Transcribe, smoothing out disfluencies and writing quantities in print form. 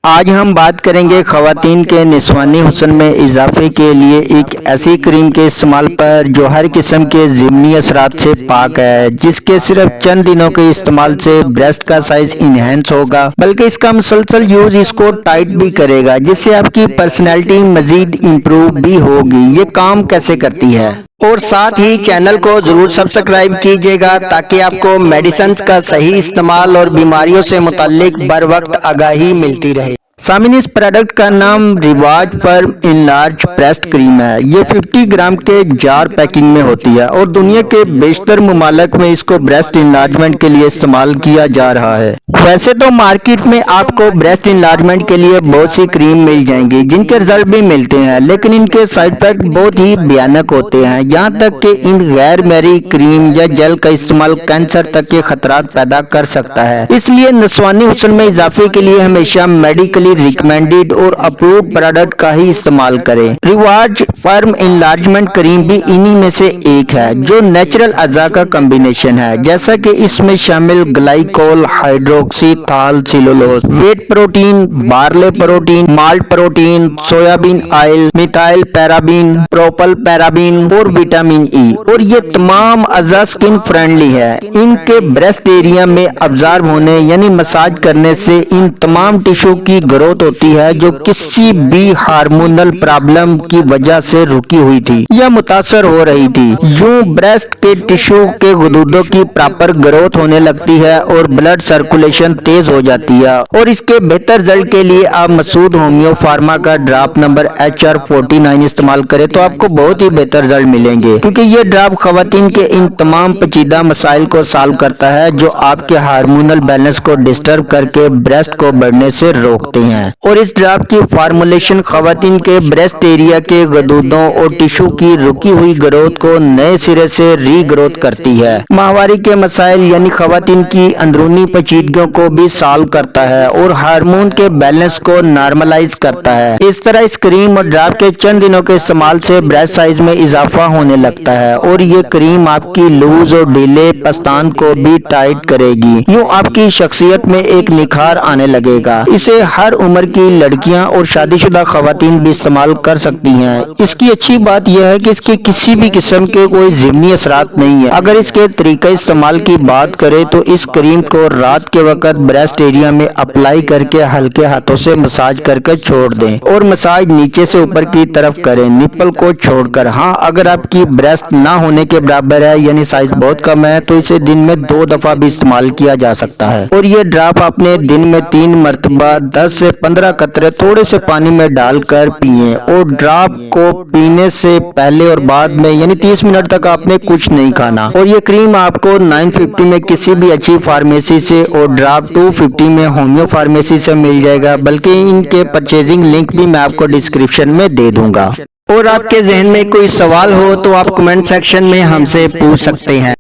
آج ہم بات کریں گے خواتین کے نسوانی حسن میں اضافے کے لیے ایک ایسی کریم کے استعمال پر جو ہر قسم کے ضمنی اثرات سے پاک ہے، جس کے صرف چند دنوں کے استعمال سے بریسٹ کا سائز انہینس ہوگا، بلکہ اس کا مسلسل یوز اس کو ٹائٹ بھی کرے گا، جس سے آپ کی پرسنالٹی مزید امپروو بھی ہوگی۔ یہ کام کیسے کرتی ہے؟ اور ساتھ ہی چینل کو ضرور سبسکرائب کیجیے گا تاکہ آپ کو میڈیسنز کا صحیح استعمال اور بیماریوں سے متعلق بر وقت آگاہی ملتی رہے۔ سامعین، اس پروڈکٹ کا نام ریواج فرم انلارج بریسٹ کریم ہے۔ یہ 50 گرام کے جار پیکنگ میں ہوتی ہے اور دنیا کے بیشتر ممالک میں اس کو بریسٹ انلارجمنٹ کے لیے استعمال کیا جا رہا ہے۔ ویسے تو مارکیٹ میں آپ کو بریسٹ انلارجمنٹ کے لیے بہت سی کریم مل جائیں گی جن کے رزلٹ بھی ملتے ہیں، لیکن ان کے سائیڈ افیکٹ بہت ہی بھیانک ہوتے ہیں، یہاں تک کہ ان غیر معیاری کریم یا جیل کا استعمال کینسر تک کے خطرات پیدا کر سکتا ہے۔ اس لیے نسوانی حسن میں اضافے کے لیے ہمیشہ میڈیکلی ریکمینڈڈ اور اپرووڈ پروڈکٹ کا ہی استعمال کریں۔ ریواج فرم انلارجمنٹ کریم بھی انہی میں سے ایک ہے جو نیچرل اعضاء کا کمبینیشن ہے، جیسا کہ اس میں شامل glycol, hydroxy ethyl cellulose, wheat protein, barley protein, malt protein, soybean oil, methyl paraben, propyl paraben اور وٹامن ای، اور یہ تمام اعضاء سکن فرینڈلی ہے۔ ان کے بریسٹ ایریا میں ابزارب ہونے یعنی مساج کرنے سے ان تمام ٹشو کی گروتھ ہوتی ہے جو کسی بھی ہارمونل پرابلم کی وجہ سے رکی ہوئی تھی یا متاثر ہو رہی تھی۔ یوں بریسٹ کے ٹشو کے غدودوں کی پراپر گروتھ ہونے لگتی ہے اور بلڈ سرکولیشن تیز ہو جاتی ہے، اور اس کے بہتر رزلٹ کے لیے آپ مسعود ہومیو فارما کا ڈراپ نمبر HR49 استعمال کریں تو آپ کو بہت ہی بہتر رزلٹ ملیں گے، کیونکہ یہ ڈراپ خواتین کے ان تمام پیچیدہ مسائل کو سالو کرتا ہے جو آپ کے ہارمونل بیلنس کو ڈسٹرب کر کے بریسٹ کو بڑھنے سے روکتے ہیں، اور اس ڈراپ کی فارمولیشن خواتین کے بریسٹ ایریا کے غدودوں اور ٹشو کی رکی ہوئی گروتھ کو نئے سرے سے ری گروتھ کرتی ہے، ماہواری کے مسائل یعنی خواتین کی اندرونی پیچیدگیوں کو بھی سالو کرتا ہے اور ہارمون کے بیلنس کو نارملائز کرتا ہے۔ اس طرح اس کریم اور ڈراپ کے چند دنوں کے استعمال سے بریسٹ سائز میں اضافہ ہونے لگتا ہے، اور یہ کریم آپ کی لوز اور ڈھیلے پستان کو بھی ٹائٹ کرے گی، یوں آپ کی شخصیت میں ایک نکھار آنے لگے گا۔ اسے ہر عمر کی لڑکیاں اور شادی شدہ خواتین بھی استعمال کر سکتی ہیں۔ اس کی اچھی بات یہ ہے کہ اس کے کسی بھی قسم کے کوئی ضمنی اثرات نہیں ہیں۔ اگر اس کے طریقہ استعمال کی بات کریں تو اس کریم کو رات کے وقت بریسٹ ایریا میں اپلائی کر کے ہلکے ہاتھوں سے مساج کر کے چھوڑ دیں، اور مساج نیچے سے اوپر کی طرف کریں، نپل کو چھوڑ کر۔ ہاں، اگر آپ کی بریسٹ نہ ہونے کے برابر ہے یعنی سائز بہت کم ہے تو اسے دن میں 2 دفعہ بھی استعمال کیا جا سکتا ہے، اور یہ ڈراپ آپ نے دن میں 3 مرتبہ 10 سے 15 قطرے تھوڑے سے پانی میں ڈال کر پیئیں، اور ڈراپ کو پینے سے پہلے اور بعد میں یعنی 30 منٹ تک آپ نے کچھ نہیں کھانا۔ اور یہ کریم آپ کو 950 میں کسی بھی اچھی فارمیسی سے اور ڈراپ 250 میں ہومیو فارمیسی سے مل جائے گا، بلکہ ان کے پرچیزنگ لنک بھی میں آپ کو ڈسکرپشن میں دے دوں گا۔ اور آپ کے ذہن میں کوئی سوال ہو تو آپ کمنٹ سیکشن میں ہم سے پوچھ سکتے ہیں۔